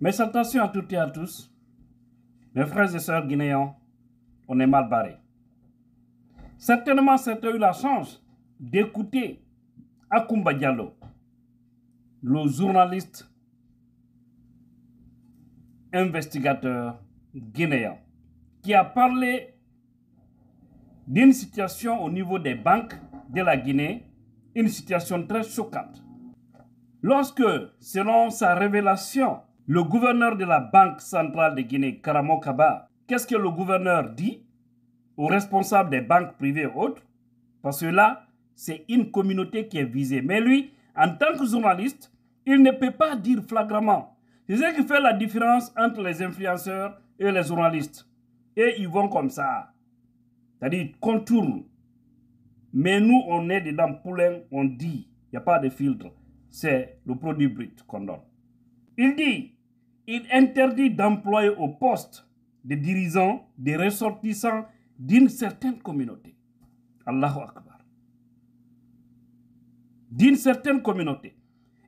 Mes salutations à toutes et à tous. Mes frères et sœurs guinéens, on est mal barrés. Certainement, certains ont eu la chance d'écouter Akumba Diallo, le journaliste investigateur guinéen, qui a parlé d'une situation au niveau des banques de la Guinée, une situation très choquante. Lorsque, selon sa révélation, le gouverneur de la Banque centrale de Guinée, Karamo Kaba, qu'est-ce que le gouverneur dit aux responsables des banques privées et autres? Parce que là, c'est une communauté qui est visée. Mais lui, en tant que journaliste, il ne peut pas dire flagramment. C'est ce qui fait la différence entre les influenceurs et les journalistes. Et ils vont comme ça. C'est-à-dire, contourne. Mais nous, on est dedans poulain, on dit, il n'y a pas de filtre. C'est le produit brut qu'on donne. Il dit, il interdit d'employer au poste de dirigeants des ressortissants d'une certaine communauté. Allahu Akbar. D'une certaine communauté.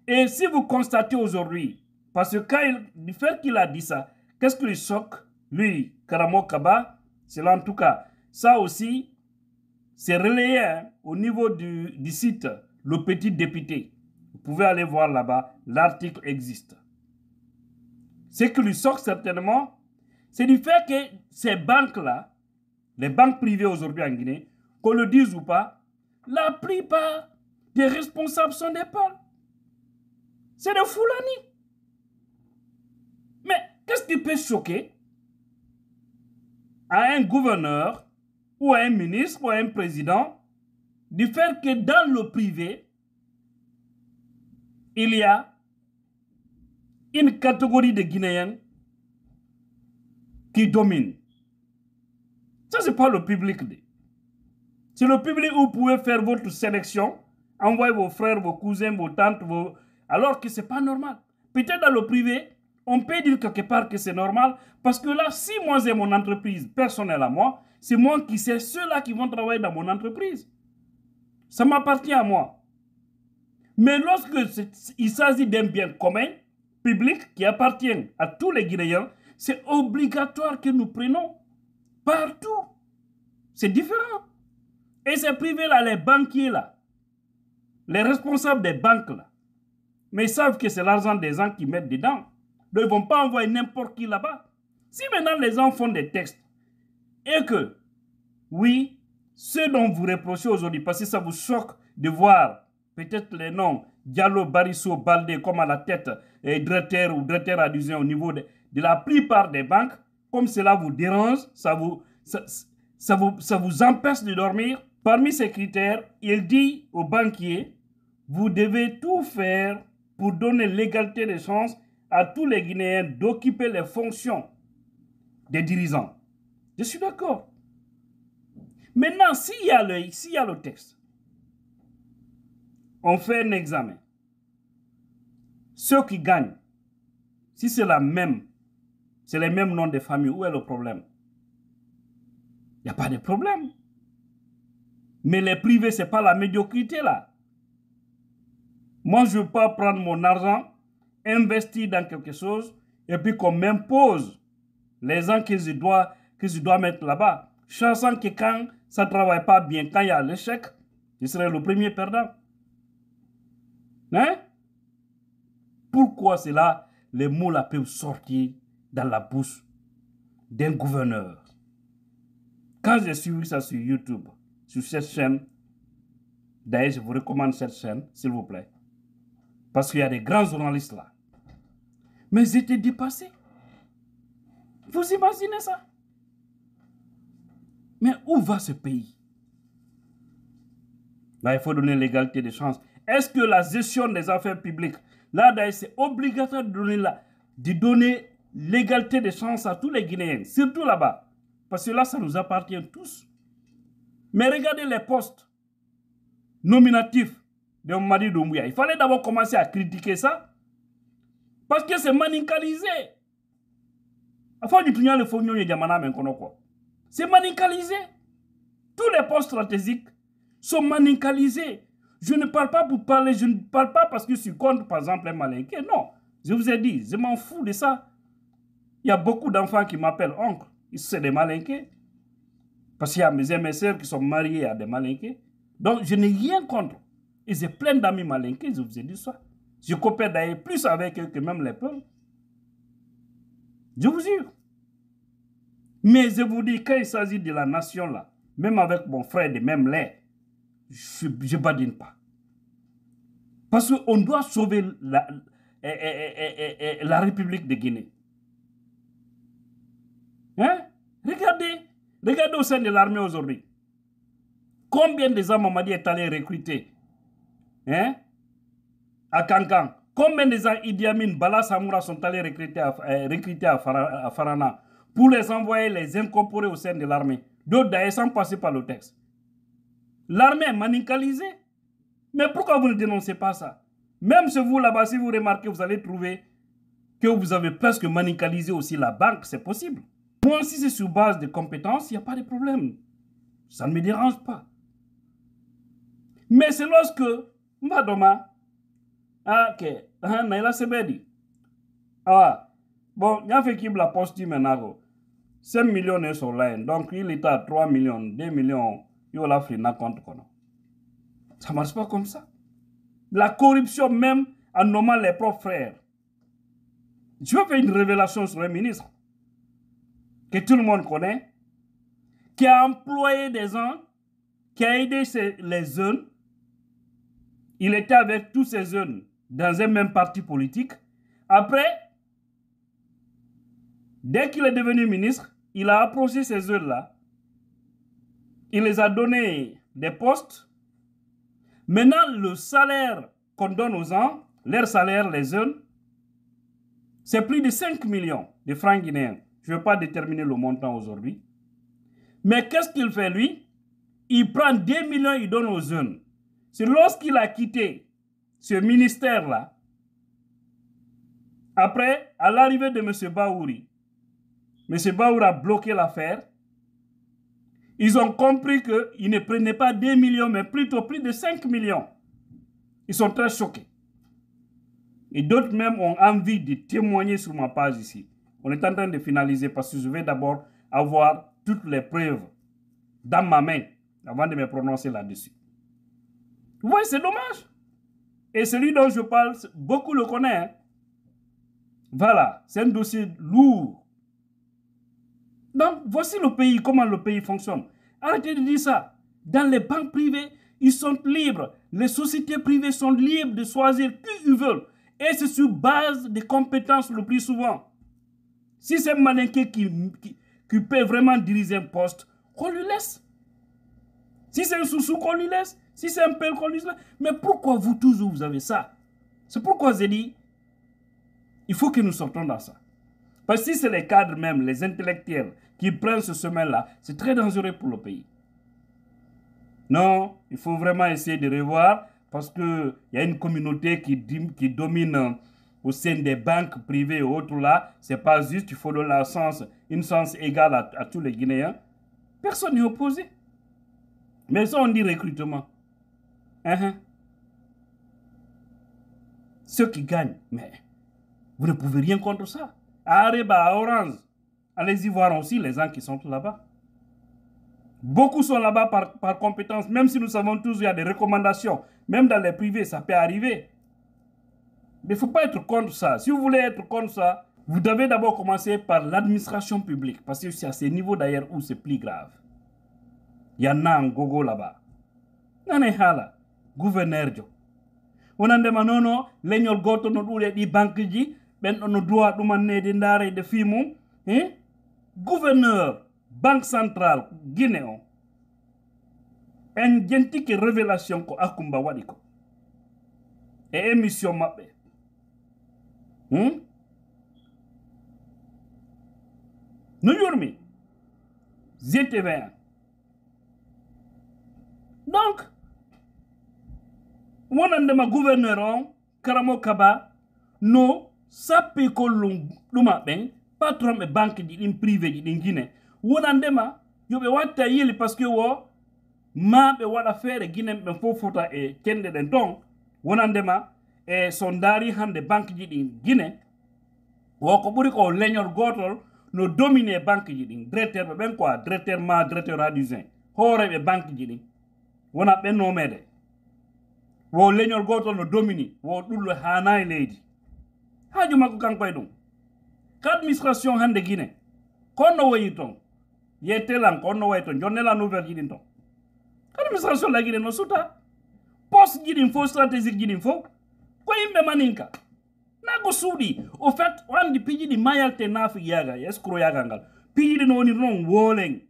Et si vous constatez aujourd'hui, parce que quand du fait qu'il a dit ça, qu'est-ce qui lui choque? Lui, Karamo Kaba, c'est là en tout cas, ça aussi, c'est relayé au niveau du site Le Petit Député. Vous pouvez aller voir là-bas, l'article existe. Ce qui lui choque certainement, c'est du fait que ces banques-là, les banques privées aujourd'hui en Guinée, qu'on le dise ou pas, la plupart des responsables sont des Peuls. C'est des Foulani. Mais qu'est-ce qui peut choquer à un gouverneur ou à un ministre ou à un président du fait que dans le privé, il y a une catégorie de Guinéens qui domine. Ça, ce n'est pas le public. C'est le public où vous pouvez faire votre sélection, envoyer vos frères, vos cousins, vos tantes, alors que ce n'est pas normal. Peut-être dans le privé, on peut dire quelque part que c'est normal, parce que là, si moi j'ai mon entreprise personnelle à moi, c'est moi qui sais ceux-là qui vont travailler dans mon entreprise. Ça m'appartient à moi. Mais lorsque il s'agit d'un bien commun, public, qui appartient à tous les Guinéens, c'est obligatoire que nous prenions partout. C'est différent. Et ces privés-là, les banquiers là, les responsables des banques là, mais ils savent que c'est l'argent des gens qui mettent dedans. Donc ils ne vont pas envoyer n'importe qui là-bas. Si maintenant les gens font des textes et que, oui, ce dont vous reprochez aujourd'hui, parce que ça vous choque de voir peut-être les noms Diallo, Barisso, Baldé comme à la tête, et Dretter ou Dretter adusé au niveau de la plupart des banques, comme cela vous dérange, ça vous empêche de dormir. Parmi ces critères, il dit aux banquiers, vous devez tout faire pour donner l'égalité des chances à tous les Guinéens d'occuper les fonctions des dirigeants. Je suis d'accord. Maintenant, s'il y a le texte, on fait un examen. Ceux qui gagnent, si c'est les mêmes noms de famille, où est le problème? Il n'y a pas de problème. Mais les privés, ce n'est pas la médiocrité là. Moi, je ne veux pas prendre mon argent, investir dans quelque chose, et puis qu'on m'impose les gens que je dois mettre là-bas. Sachant que quand ça ne travaille pas bien, quand il y a l'échec, je serai le premier perdant. Hein? Pourquoi cela, les mots là peuvent sortir dans la bouche d'un gouverneur? Quand j'ai suivi ça sur YouTube, sur cette chaîne, d'ailleurs je vous recommande cette chaîne, s'il vous plaît, parce qu'il y a des grands journalistes là. Mais j'étais dépassé. Vous imaginez ça? Mais où va ce pays? Là, il faut donner l'égalité des chances. Est-ce que la gestion des affaires publiques, là, d'ailleurs, c'est obligatoire de donner l'égalité des chances à tous les Guinéens, surtout là-bas. Parce que là, ça nous appartient tous. Mais regardez les postes nominatifs de Mamadi Doumbouya. Il fallait d'abord commencer à critiquer ça. Parce que c'est manicalisé. C'est manicalisé. Tous les postes stratégiques sont manicalisés. Je ne parle pas pour parler, je ne parle pas parce que je suis contre, par exemple, un Malinké. Non. Je vous ai dit, je m'en fous de ça. Il y a beaucoup d'enfants qui m'appellent oncle. C'est des malinqués. Parce qu'il y a mes sœurs qui sont mariées à des malinqués. Donc, je n'ai rien contre. Et j'ai plein d'amis malinqués, je vous ai dit ça. Je coopère d'ailleurs plus avec eux que même les peuples. Je vous jure. Mais je vous dis, quand il s'agit de la nation là, même avec mon frère de même lait, je ne badine pas. Parce qu'on doit sauver la République de Guinée. Hein? Regardez au sein de l'armée aujourd'hui. Combien de gens Mamadi est allé recruter, hein, à Kankan? Combien de gens Idi Amin, Bala Samoura sont allés recruter à Farana pour les envoyer, les incorporer au sein de l'armée? D'autres d'ailleurs sans passer par le texte. L'armée est manicalisée. Mais pourquoi vous ne dénoncez pas ça? Même chez vous là-bas, si vous remarquez, vous allez trouver que vous avez presque manicalisé aussi la banque, c'est possible. Moi, si c'est sur base de compétences, il n'y a pas de problème. Ça ne me dérange pas. Mais c'est lorsque, Madoma, ok, Naila Sebedi, bon, il y a fait qui la poste maintenant, 5 millions sur l'un, donc il est à 3 millions, 2 millions, il a fait un compte. Ça ne marche pas comme ça. La corruption même en nommant les propres frères. Je vais faire une révélation sur le ministre que tout le monde connaît, qui a employé des gens, qui a aidé les jeunes. Il était avec tous ces jeunes dans un même parti politique. Après, dès qu'il est devenu ministre, il a approché ces jeunes-là. Il les a donné des postes. Maintenant, le salaire qu'on donne aux gens, leur salaire, les jeunes, c'est plus de 5 millions de francs guinéens. Je ne vais pas déterminer le montant aujourd'hui. Mais qu'est-ce qu'il fait, lui? Il prend 2 millions, il donne aux jeunes. C'est lorsqu'il a quitté ce ministère-là, après, à l'arrivée de M. Baouri, M. Baouri a bloqué l'affaire. Ils ont compris qu'ils ne prenaient pas 2 millions, mais plutôt plus de 5 millions. Ils sont très choqués. Et d'autres même ont envie de témoigner sur ma page ici. On est en train de finaliser parce que je vais d'abord avoir toutes les preuves dans ma main avant de me prononcer là-dessus. Vous voyez, c'est dommage. Et celui dont je parle, beaucoup le connaissent. Hein? Voilà, c'est un dossier lourd. Donc, voici le pays, comment le pays fonctionne. Arrêtez de dire ça. Dans les banques privées, ils sont libres. Les sociétés privées sont libres de choisir qui ils veulent. Et c'est sur base des compétences le plus souvent. Si c'est un malinqué qui peut vraiment diriger un poste, qu'on lui laisse. Si c'est un sous-sous, qu'on lui laisse. Si c'est un père, qu'on lui laisse. Mais pourquoi vous toujours vous avez ça? C'est pourquoi j'ai dit, il faut que nous sortons dans ça. Parce que si c'est les cadres même, les intellectuels, qui prennent ce chemin-là, c'est très dangereux pour le pays. Non, il faut vraiment essayer de revoir, parce qu'il y a une communauté qui domine au sein des banques privées et autres là. Ce n'est pas juste, il faut donner une chance égale à tous les Guinéens. Personne n'est opposé. Mais ça, on dit recrutement. Ceux qui gagnent, mais vous ne pouvez rien contre ça. À Areba, à Orange, allez-y voir aussi les gens qui sont là-bas. Beaucoup sont là-bas par compétence, même si nous savons tous qu'il y a des recommandations. Même dans les privés, ça peut arriver. Mais il ne faut pas être contre ça. Si vous voulez être contre ça, vous devez d'abord commencer par l'administration publique. Parce que c'est à ce niveau d'ailleurs où c'est plus grave. Il y en a un gogo là-bas. Nanehala, gouverneur. On a demandé non, l'aignol goto no doule di banque ji, ben on doit demander de ndare de fimum, hein? Gouverneur, banque centrale, Guinéen. En gentique révélation ko akumba wadiko. Et émission mappe. Nous yurmi. ZTV1. Donc, mon gouverneur, Karamo Kaba, no, sape kolung, luma ben, patron e banque di privé di Guinée. Wonandema, yobe wata yeli parce que wo, ma be wada faire Guinée ben fo fota e kende den ton, wonandema, e sondari hande banque ji ɗin Guinée woko ɓuri ko leñol gotol no domine banque ji ɗin directeur ɓe ɓen quoi directeur ma directeur adjoint hooreɓe banque ji ɗin wona ɓennomede wo leñol gotol no domini wo ɗullo hanayi leydi haaju makko kanko e ɗum ko administration hande Guinée konno woyi ton yettelan konno woyi ton jonnela nouvelle ji ɗin ton administration la Guinée no suta poste ji ɗin fo stratégique ji ɗin fo ko yimɓe maninka nago suuɗi au fait o andi piiji ɗi mayalte naafi yaga escro yagal ngal piiji ɗi no woni non wooleng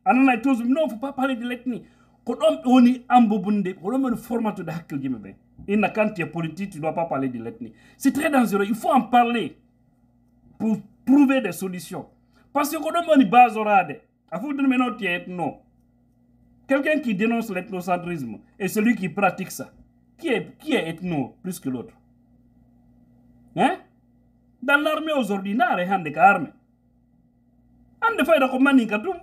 ananay toujours non faut pas parler de l'ethnie ko ɗon ɓe woni ambobunde ko ɗon ɓe woni formatude hakkille yimɓe ɓe inna quand tu es politique tu dois pas parler de l'ethnie c'est très dangereux il faut en parler pour trouver des solutions parce que ko ɗon ɓe woni basorade a fuɗɗino men o tu es ethno quelqu'un qui dénonce l'ethnocentrisme et celui qui pratique ça qui est ethno plus que l'autre hein dans l'armée aujourd'hui naare hande ka armée hande fayda ko maninka ɗum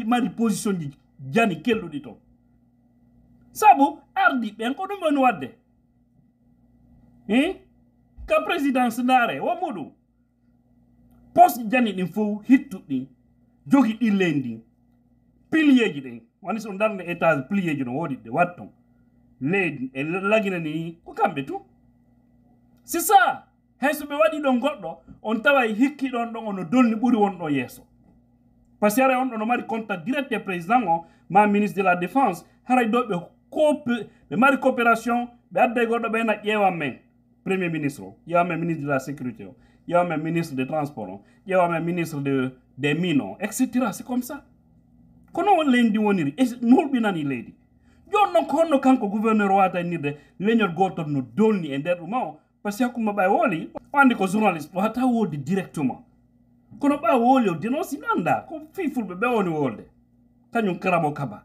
mari position ji jani kelluɗi ton sabu ardi ɓen ko ɗum woni wadde ka présidence naare wo muɗum poste jani ɗin fof hittuɗi jogi ɗillen ɗin pilier ji ɗin woni so darde étage pilier ji no woodi ɗe wat ton leydi e lagina ni ko kamɓe tout c'est ça hay so ɓe waɗi ɗon goɗɗo on tawa hikki ɗon ɗon ono dolni ɓuri wonɗo yeeso par ce que haray on ɗo no mari contact direct e président o ma ministre de la défense haray ɗo ɓe mari coopération ɓe adda e goɗɗo ɓena ƴeewan men premier ministre o ƴeewan men ministre de la sécurité o ƴeewan men ministre des transports o ƴeewan men ministre des mines o etc c'est comme ça kono won leydi woniri e no hulɓinani leydi joni noon ko honno kanko gouverneur o wata nirde leñol gotol no dolni e nder ɗuma o par ce que hakkude ɓa wooli o andi ko journaliste o hata wolde directement kono ɓa wooli o dénonce no anda ko fi fulɓe ɓe woni wolde kañum karamo kaba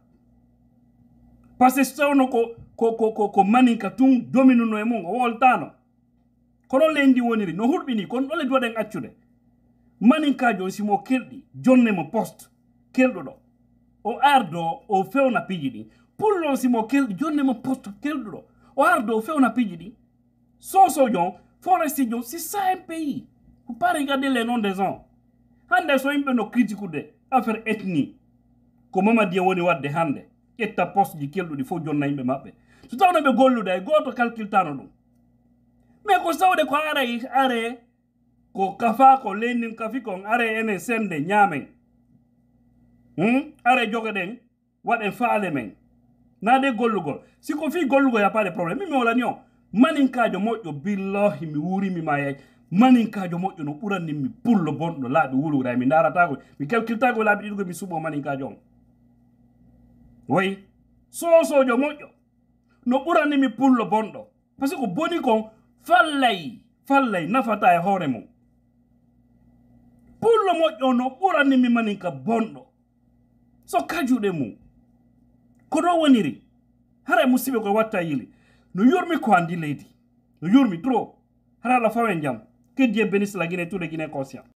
par ce que so tawno ko maninka tun dominuno e mum o woltano kono leydi woniri no hulɓini kono ɗo leydi waɗen accude maninkajo simo kelɗi jonnemo poste kelɗuɗo o ardo o fewna piiji ɗi pullo simo kelɗi jonnemo poste kelɗuɗo o ardo o fewna piiji ɗi sosojon forestijon c'est ça un pays faut pas regarder les noms des gens hande so yimɓe no critiqueude affaire ethnie ko Mamadi woni wadde hande ƴetta poste ji kelɗuɗi fof jonna yimɓe maɓɓe so tawno ɓe gollude ay goto calcultano ɗum mais ko sawde ko are ko kafa ko leyndin kafi kon are enen sende ñaamen are jogoɗen waɗen faale men nade gollugol siko fi gollugol ya pas de probléme mimi wolani o maninkajo moƴƴo billahi mi wurimi ma yay maninkajo moƴƴo no ɓuranni mi pullo bonɗo laaɓi wuluray mi daratako mi calcultago laaɓi ɗiɗugo mi suuɓo maninkajo on woyi sosojo moƴƴo no ɓuranni mi pullo bonɗo par ce que ko boni kon fallay nafata e hoore mum pullo moƴƴo no ɓuranni mi maninka bonɗo so kajuɗe mum ko ɗo woniri haray musidɓe koye watta yili no yurmi ko andi leydi no yurmi trop hara la fawen jam que Dieu bénisse la Guinée tous les Guinéens conscients.